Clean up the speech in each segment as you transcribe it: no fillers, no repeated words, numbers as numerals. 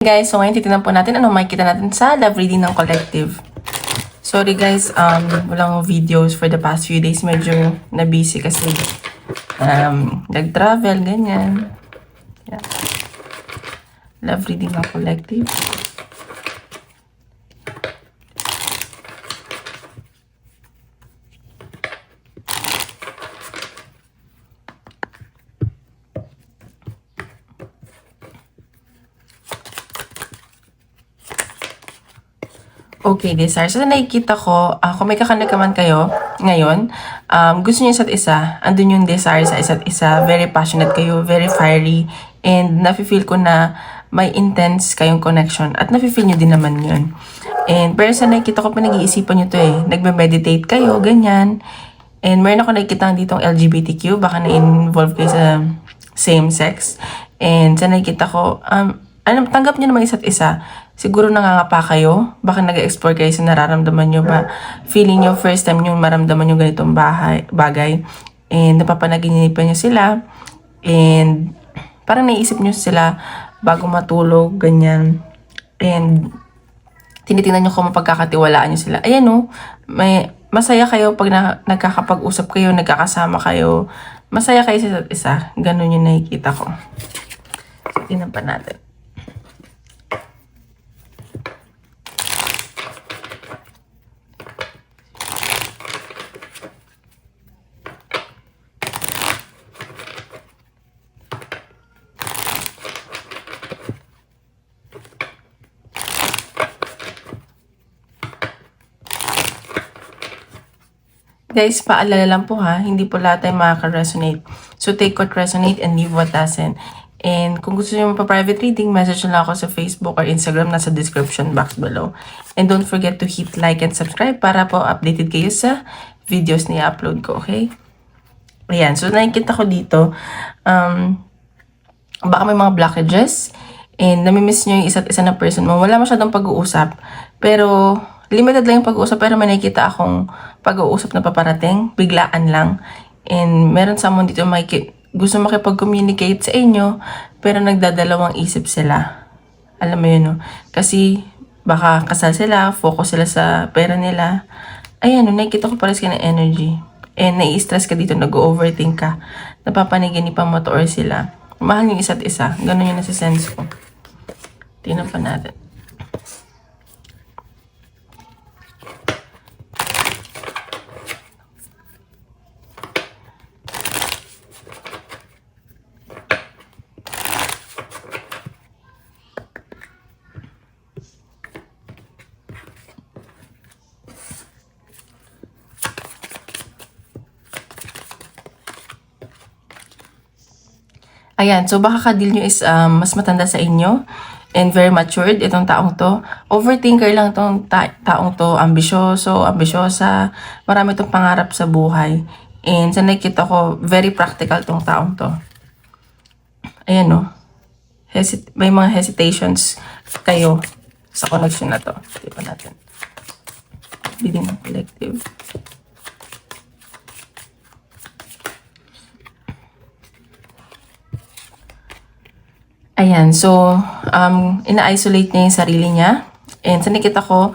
Guys, so ngayon titignan po natin ano makikita natin sa love reading ng collective. Sorry guys, walang videos for the past few days. Medyo na-busy kasi nag-travel, ganyan. Yeah. Love reading ng collective. Okay, desire. So, nakikita ko, kung may kakanakaman kayo ngayon, gusto niyo isa't isa, andun yung desire sa isa't isa, very passionate kayo, very fiery, and nafe-feel ko na may intense kayong connection, at nafe-feel nyo din naman yun. And pero sa nakikita ko, pinag-iisipan nyo to nagme-meditate kayo, ganyan. And meron ako nakikita ditong LGBTQ, baka na-involve kayo sa same sex. And sa nakikita ko, tanggap nyo naman isa't isa. Siguro nangangapa kayo, baka nag-explore kayo sa nararamdaman nyo ba, feeling nyo first time nyo maramdaman yung ganitong bagay, and napapanaginipan nyo sila, and parang naisip nyo sila bago matulog, ganyan, and tinitingnan nyo kung mapagkakatiwalaan nyo sila. Ayan masaya kayo pag nagkakapag-usap kayo, nagkakasama kayo, masaya kayo sa isa't isa, ganun yung nakikita ko. So, tingnan pa natin. Guys, paalala lang po hindi po lahat tayo makaka-resonate. So, take what resonate and leave what doesn't. And kung gusto niyo magpa-private reading, message lang ako sa Facebook or Instagram, nasa description box below. And don't forget to hit like and subscribe para po updated kayo sa videos na i-upload ko, okay? Ayan, so nakikita ko dito, baka may mga blockages, and namimiss nyo yung isa't isa na person mo. Wala masyadong pag-uusap, pero limited lang yung pag-uusap, pero may nakikita akong pag-uusap na paparating, biglaan lang. And meron someone dito gusto makipag-communicate sa inyo, pero nagdadalawang isip sila. Alam mo yun, no? Kasi baka kasal sila, focus sila sa pera nila. Ayan, nakikita ko pares ka ng energy. And nai-stress ka dito, nag-overthink ka. Napapaniginipan mo to or sila. Mahal yung isa't isa. Ganun yung nasa-sense ko. Tingnan pa natin. Ayan, so baka ka-deal nyo is mas matanda sa inyo and very matured itong taong to. Overthinker lang itong taong to, ambisyoso, ambisyosa, marami itong pangarap sa buhay. And sa nakikita ko, very practical itong taong to. Ayan may mga hesitations kayo sa connection na to. Diba natin? Reading ng collective. Ayan, so, ina-isolate niya yung sarili niya. And sa nakita ko,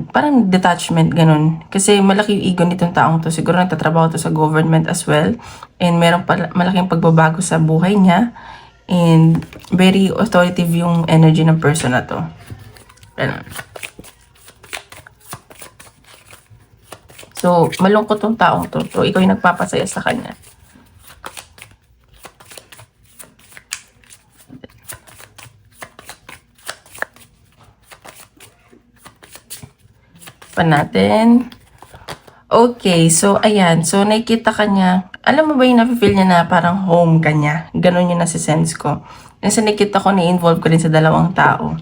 parang detachment, ganun. Kasi malaki yung ego nitong taong to. Siguro nagtatrabaho to sa government as well. And meron malaking pagbabago sa buhay niya. And very authoritative yung energy ng person na to. Ganun. So, malungkot tong taong to. So, ikaw yung nagpapasaya sa kanya. Pa natin. Okay, so ayan. So nakikita ka niya. Alam mo ba yung nafe-feel niya na parang home ka niya? Ganon yung nasa-sense ko. Kasi nakikita ko na-involve ko rin sa dalawang tao.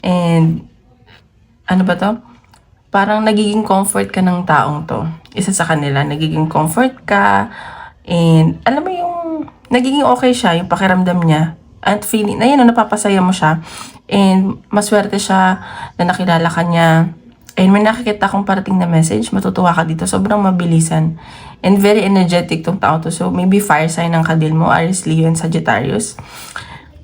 And ano ba to? Parang nagiging comfort ka ng taong to. Isa sa kanila, nagiging comfort ka. And alam mo yung nagiging okay siya, yung pakiramdam niya. At feeling, na yun, napapasaya mo siya. And maswerte siya na nakilala ka niya. And may nakikita akong parating na message, matutuwa ka dito. Sobrang mabilisan. And very energetic tong tao to. So, maybe fire sign ng kadil mo, Aries, Leo, and Sagittarius.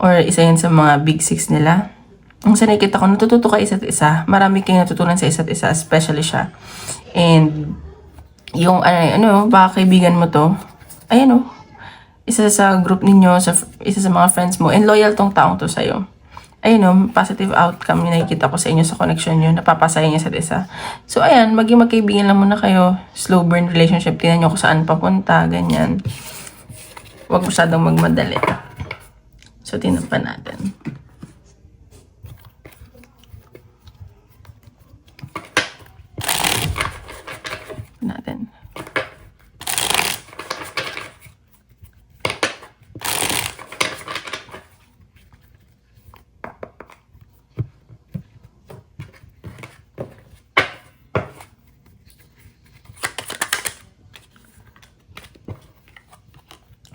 or isa yan sa mga big six nila. Ang sa nakikita ko, natututo ka isa't isa. Marami kayong natutunan sa isa't isa, especially siya. And yung baka kaibigan mo to, ayan isa sa group ninyo, isa sa mga friends mo, and loyal tong taong to sa'yo. Ayun positive outcome yung nakikita ko sa inyo sa connection nyo, napapasaya niya sa isa. So ayan, maging magkaibigan lang muna kayo, slow burn relationship, tingnan nyo kung saan papunta, ganyan. Huwag masyadong magmadali. So tingnan pa natin.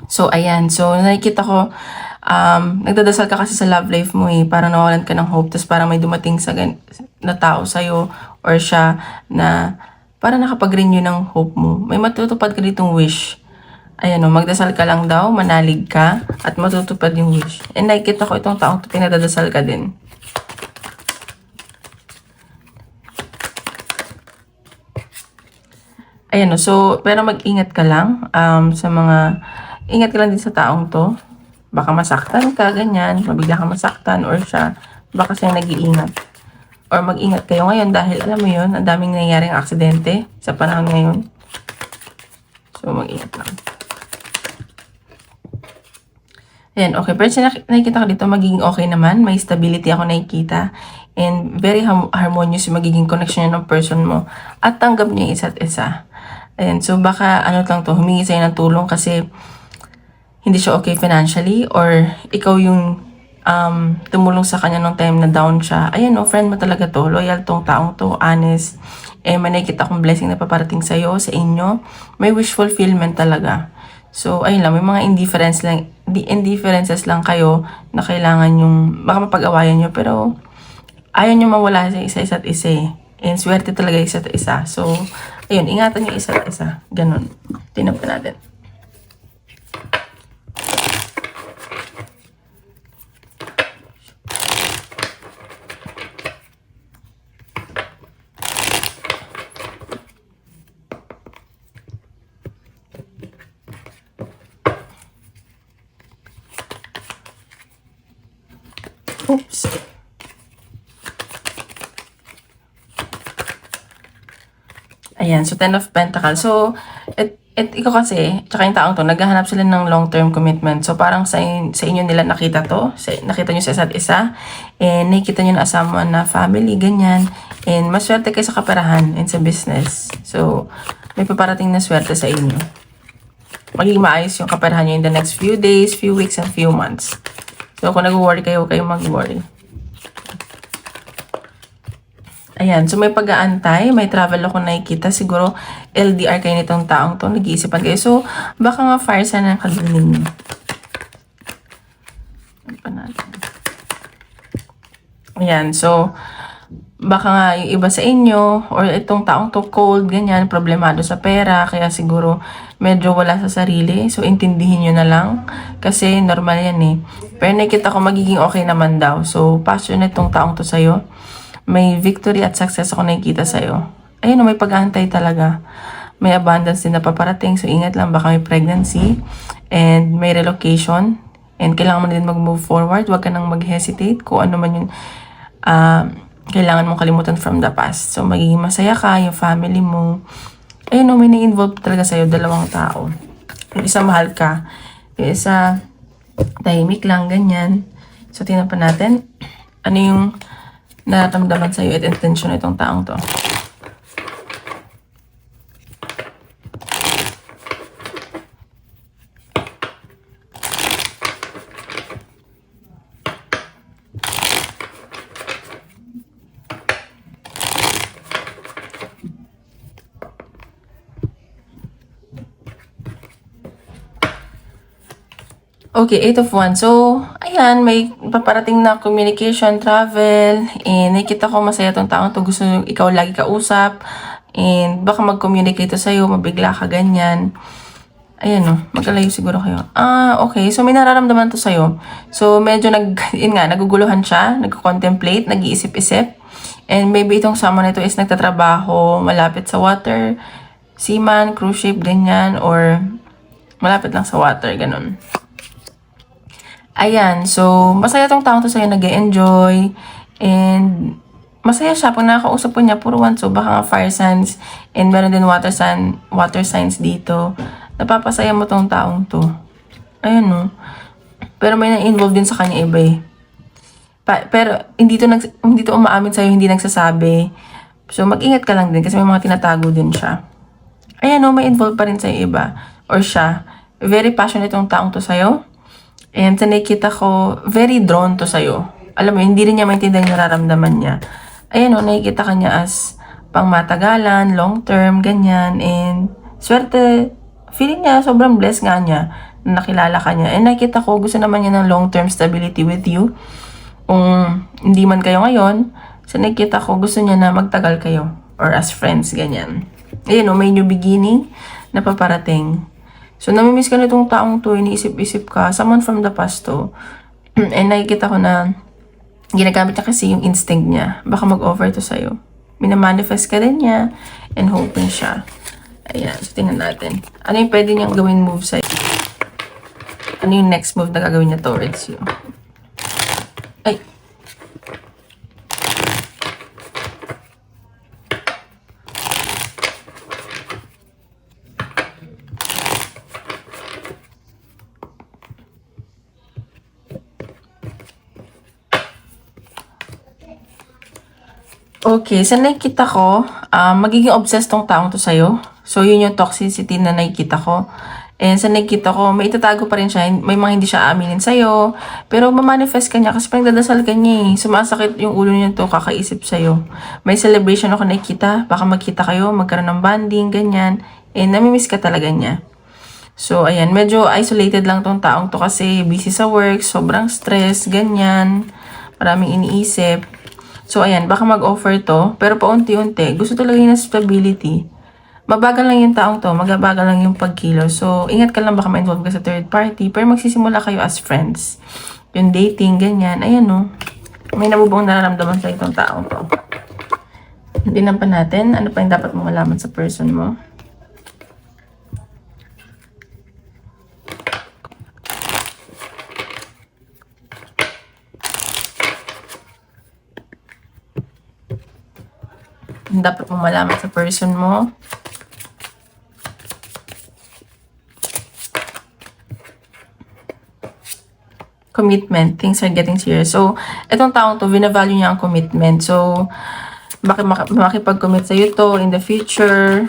So, ayan. So, nakikita ko, nagdadasal ka kasi sa love life mo parang nawalan ka ng hope, tapos parang may dumating na tao sa'yo or siya na parang nakapag-renew ng hope mo. May matutupad ka ditong wish. Ayan magdasal ka lang daw, manalig ka, at matutupad yung wish. And nakikita ko itong taong pinadadasal ka din. Ayan so, pero mag-ingat ka lang ingat ka lang din sa taong to. Baka masaktan ka, ganyan. Mabigla kang masaktan or siya. Baka siya nag-iingat. Or mag-ingat kayo ngayon dahil alam mo yun, ang daming nangyayaring aksidente sa panahon ngayon. So, mag-ingat lang. Ayan, okay. Pero nakikita ko dito, magiging okay naman. May stability ako nakikita. And very harmonious yung magiging connection ng person mo. At tanggap niya isa't isa. Ayan, so baka lang to, humingi sa'yo ng tulong kasi hindi siya okay financially or ikaw yung tumulong sa kanya nung time na down siya. Ayan friend mo talaga to. Loyal tong taong to. Honest. May nakikita akong blessing na paparating sa'yo, sa inyo. May wish fulfillment talaga. So, ayun lang. May mga indifferences lang kayo na kailangan yung baka mapag-awayan nyo. Pero, ayaw nyo mawala sa isa't isa And swerte talaga isa't isa. So, ayun. Ingatan nyo isa't isa. Ganun. Tingnan pa natin. Oops. Ayan, so 10 of Pentacles. So, ikaw kasi, tsaka yung taong to, naghahanap sila ng long-term commitment. So, parang sa inyo nila nakita to. Nakita nyo sa isa't isa. And nakikita nyo na someone na family, ganyan. And maswerte kayo sa kaperahan and sa business. So, may paparating na swerte sa inyo. Magiging maayos yung kaperahan nyo in the next few days, few weeks, and few months. So, kung nag-worry kayo, huwag kayong mag-worry. Ayan. So, may pag-aantay. May travel ako nakikita. Siguro, LDR kayo nitong taong to. Nag-iisipan kayo. So, baka nga fire sign ang kagaling nyo. Ayan. So, baka nga yung iba sa inyo or itong taong to cold, ganyan, problemado sa pera. Kaya siguro, medyo wala sa sarili. So, intindihin nyo na lang. Kasi, normal yan Pero nakikita ko magiging okay naman daw. So, passionate tong taong to sa'yo. May victory at success ako nakikita sa'yo. Ayun may pag-aantay talaga. May abundance din na paparating. So, ingat lang. Baka may pregnancy. And may relocation. And kailangan mo din mag-move forward. Huwag ka nang mag-hesitate. Kung ano man yung kailangan mong kalimutan from the past. So, magiging masaya ka. Yung family mo. Ayun may na-involve talaga sa'yo. Dalawang tao. Yung isa mahal ka. Yung isa tahimik lang, ganyan. So, tingnan pa natin. Ano yung nararamdaman sa'yo at intention itong taong to. Okay, 8 of Wands. So, ayan, may paparating na communication, travel, and nakikita ko masaya tong taong to. Gusto ikaw lagi kausap, and baka mag-communicate to sa'yo, mabigla ka ganyan. Ayan o, magkalayo siguro kayo. Okay. So, may nararamdaman to sa'yo. So, medyo naguguluhan siya, nag-contemplate, nag-iisip-isip. And maybe itong someone na ito is nagtatrabaho malapit sa water, seaman, cruise ship, ganyan, or malapit lang sa water, ganun. Ayan, so, masaya tong taong to sa'yo, nag-enjoy, and masaya siya pag nakakausap ko niya, puro one, so baka nga fire signs, and meron din water signs dito. Napapasaya mo tong taong to. Ayun no. Pero may na-involve din sa kanya iba eh. Pero hindi to umaamin sa'yo, hindi nagsasabi. So mag-ingat ka lang din kasi may mga tinatago din siya. Ayan no, may involve pa rin sa'yo iba. Or siya. Very passionate tong taong to sa'yo. And sa nakikita ko, very drawn to sa'yo. Alam mo, hindi rin niya maintindihan yung nararamdaman niya. Ayan o, nakikita ka niya as pang matagalan, long term, ganyan. And swerte, feeling niya, sobrang blessed nga niya na nakilala ka niya. And nakita ko, gusto naman niya ng long-term stability with you. Kung hindi man kayo ngayon, so nakita ko, gusto niya na magtagal kayo. Or as friends, ganyan. Ayun o, may new beginning na paparating. So, namimiss ka na itong taong to, iniisip-isip ka, someone from the past to. And nakikita ko na ginagamit niya kasi yung instinct niya. Baka mag-offer to sa'yo. Minamanifest ka din niya and hoping siya. Ayan, so tingnan natin. Ano yung pwede niyang gawin move sa'yo? Ano yung next move na gagawin niya towards you? Ay! Okay, sa nakikita ko, magiging obsessed tong taong to sa'yo. So, yun yung toxicity na nakikita ko. And sa nakikita ko, may itatago pa rin siya. May mga hindi siya aaminin sa'yo. Pero mamanifest ka niya kasi pinagdadasal ka niya eh. Sumasakit yung ulo niya to kakaisip sa'yo. May celebration ako nakikita. Baka magkita kayo, magkaroon ng bonding, ganyan. And namimiss ka talaga niya. So, ayan. Medyo isolated lang tong taong to kasi busy sa work, sobrang stress, ganyan. Maraming iniisip. So, ayan. Baka mag-offer to. Pero paunti-unti. Gusto talaga yung stability. Mabagal lang yung taong to, magabagal lang yung pagkilo. So, ingat ka lang baka ma-involve ka sa third party. Pero magsisimula kayo as friends. Yung dating, ganyan. Ayan no. May nabubuong nararamdaman sa itong taong to. Hindi lang pa natin. Ano pa yung dapat mong malaman sa person mo? Ang dapat mong malaman sa person mo? Commitment. Things are getting serious. So, itong taong to, vina-value niya ang commitment. So, bakit makipag-commit sa'yo to in the future?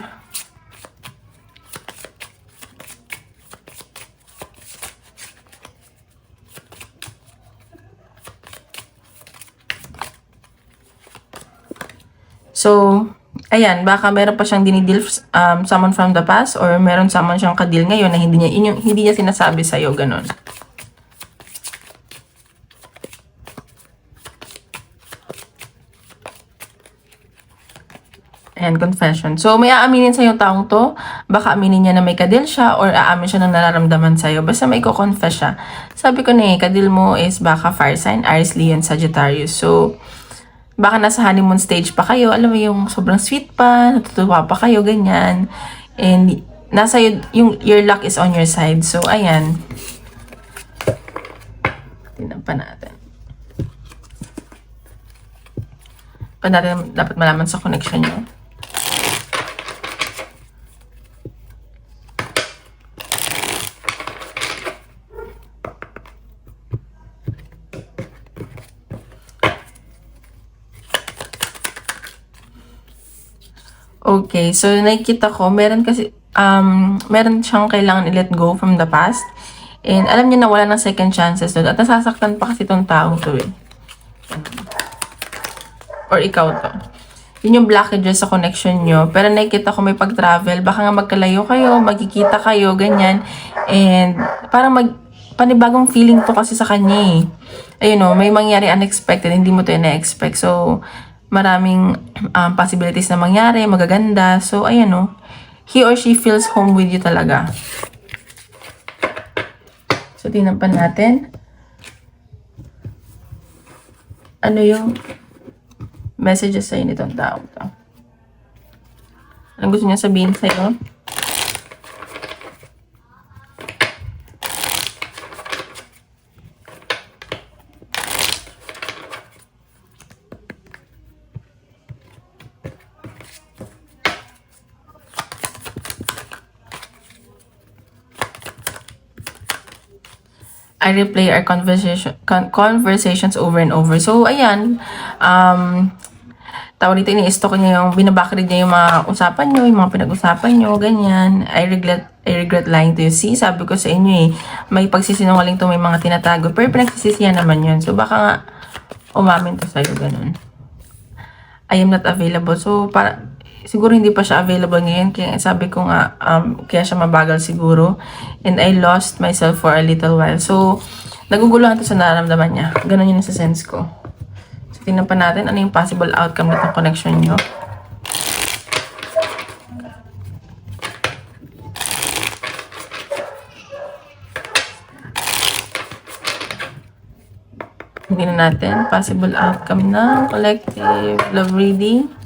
So, ayan, baka meron pa siyang dinidil someone from the past or meron someone siyang kadil ngayon na hindi niya sinasabi sa'yo, ganun. And confession. So, may aaminin sa yung taong to. Baka aminin niya na may kadil siya or aamin siya ng nararamdaman sa'yo. Basta may ko-confess siya. Sabi ko na kadil mo is baka fire sign, Aries, Leo, and Sagittarius. So, baka nasa honeymoon stage pa kayo. Alam mo yung sobrang sweet pa, natutuwa pa kayo, ganyan. And nasa your luck is on your side. So, ayan. Tingnan pa natin. Dapat malaman sa connection niyo. Okay, so nakikita ko, meron siyang kailangan i-let go from the past. And alam niya na wala ng second chances doon. At nasasaktan pa kasi itong taong to eh. Or ikaw to. Yun yung blockages sa connection nyo. Pero nakikita ko may pag-travel. Baka nga magkalayo kayo, magkikita kayo, ganyan. And parang panibagong feeling to kasi sa kanya eh. Ayun o, may mangyari unexpected, hindi mo to na-expect. So, maraming possibilities na mangyari, magaganda. So, ayan o, he or she feels home with you talaga. So, tingnan pa natin. Ano yung messages sa'yo nitong tao to? Anong gusto niya sabihin sa'yo? I replay our conversations over and over. So, ayan. Tawag dito, ini-stalk niya yung, binabakrid niya yung mga usapan nyo, yung mga pinag-usapan nyo, ganyan. I regret lying to you. See, sabi ko sa inyo may pagsisinungaling to, may mga tinatago. Pero pinagsisisihan naman yun. So, baka nga, umamin to sa'yo, ganun. I am not available. So, siguro hindi pa siya available ngayon. Kaya sabi ko nga, kaya siya mabagal siguro. And I lost myself for a little while. So, naguguluhan to sa nararamdaman niya. Ganun yun sa sense ko. So, tingnan pa natin ano yung possible outcome nitong connection nyo. Tingnan natin possible outcome ng collective love reading.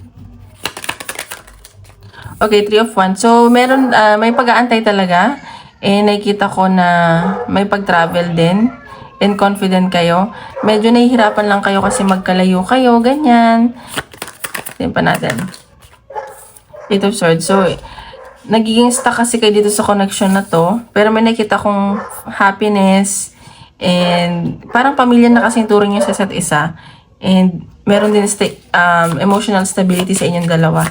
Okay, 3 of Wands. So, meron, may pag-aantay talaga. Nakikita ko na may pag-travel din. And confident kayo. Medyo nahihirapan lang kayo kasi magkalayo kayo. Ganyan. Tingnan pa natin. 8 of Swords. So, nagiging stuck kasi kayo dito sa connection na to. Pero may nakita kong happiness. And parang pamilya na kasi yung turing nyo sa isa't isa. And meron din emotional stability sa inyong dalawa.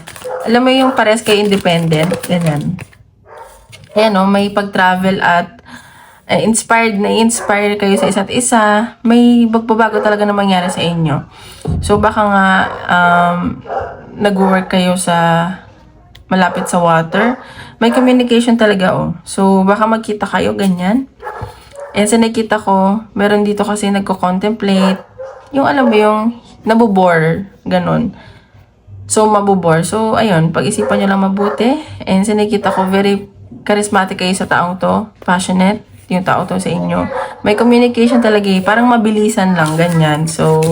Alam mo yung pares kayo independent. Ganyan. Ayan o, may pag-travel at na-inspire kayo sa isa't isa. May bagbabago talaga na mangyari sa inyo. So baka nga nag-work kayo sa malapit sa water. May communication talaga o. So baka magkita kayo, ganyan. And sa nakita ko, meron dito kasi nagko-contemplate. Yung alam mo yung nabobore, ganun. So, mabobore. So, ayun, pag-isipan nyo lang mabuti. And sa nakita ko, very charismatic kayo sa taong to. Passionate yung tao to sa inyo. May communication talaga eh. Parang mabilisan lang, ganyan. So,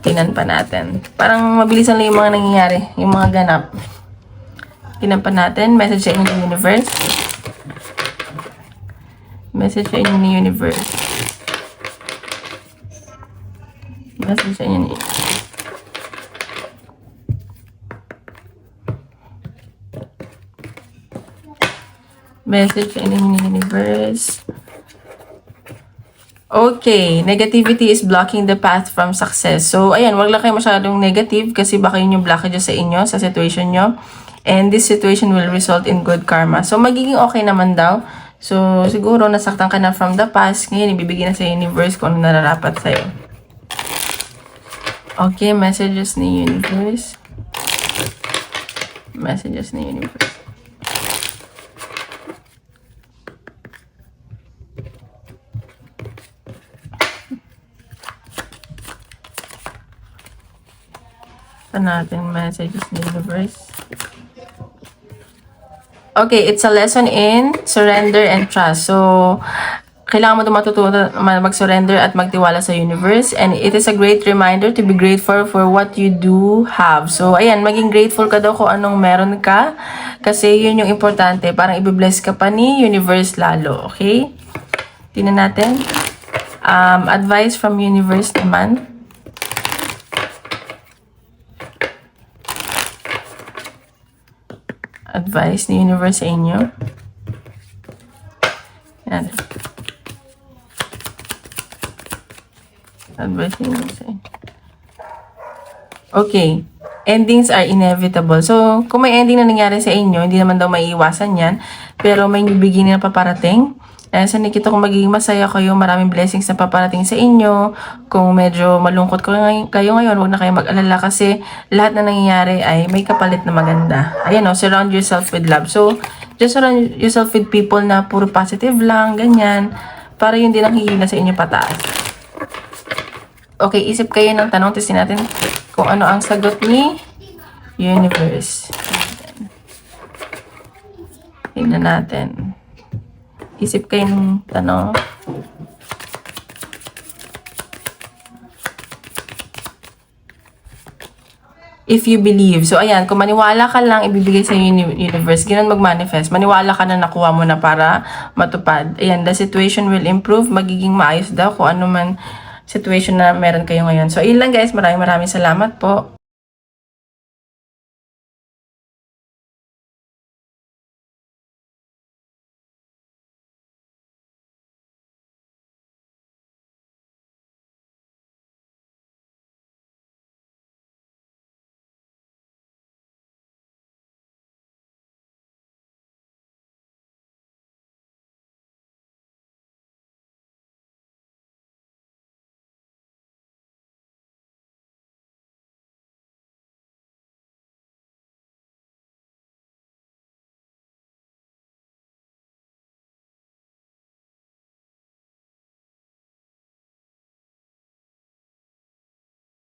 tingnan pa natin. Parang mabilisan lang yung mga nangyayari. Yung mga ganap. Tingnan pa natin. Message sa inyo ng universe. Message sa inyo ng universe. Message sa inyo ng message sa inyo ng universe. Okay, negativity is blocking the path from success. So, ayan, wag lang kayo masyadong negative kasi baka yun yung blockage sa inyo, sa situation nyo. And this situation will result in good karma. So, magiging okay naman daw. So, siguro nasaktan ka na from the past. Ngayon, ibibigay na sa universe kung ano nararapat sa'yo. Okay, messages ni universe. Messages ni universe. Natin messages ni universe. Okay, it's a lesson in surrender and trust. So, kailangan mo matutunan mag-surrender at magtiwala sa universe. And it is a great reminder to be grateful for what you do have. So, ayan, maging grateful ka daw kung anong meron ka. Kasi yun yung importante. Parang i-bless ka pa ni universe lalo. Okay? Tingnan natin. Advice from universe naman. Advice ni universe sa inyo. Yan. Advice ni universe sa inyo. Okay. Endings are inevitable. So, kung may ending na nangyari sa inyo, hindi naman daw maiiwasan yan. Pero may new beginning na paparating. Sa nakita ko magiging masaya kayo, maraming blessings na paparating sa inyo. Kung medyo malungkot kayo ngayon, huwag na kayo mag-alala kasi lahat na nangyayari ay may kapalit na maganda. Ayan o, surround yourself with love. So, just surround yourself with people na puro positive lang, ganyan. Para yun din ang hihila sa inyo pataas. Okay, isip kayo ng tanong. Testin natin kung ano ang sagot ni universe. Tingnan natin. Isip kayo ng tanong. if you believe. So, ayan, kung maniwala ka lang, ibibigay sa universe, ganun mag-manifest. Maniwala ka na nakuha mo na para matupad. Ayan, the situation will improve, magiging maayos daw kung ano man situation na meron kayo ngayon. So, yun lang guys. Maraming salamat po.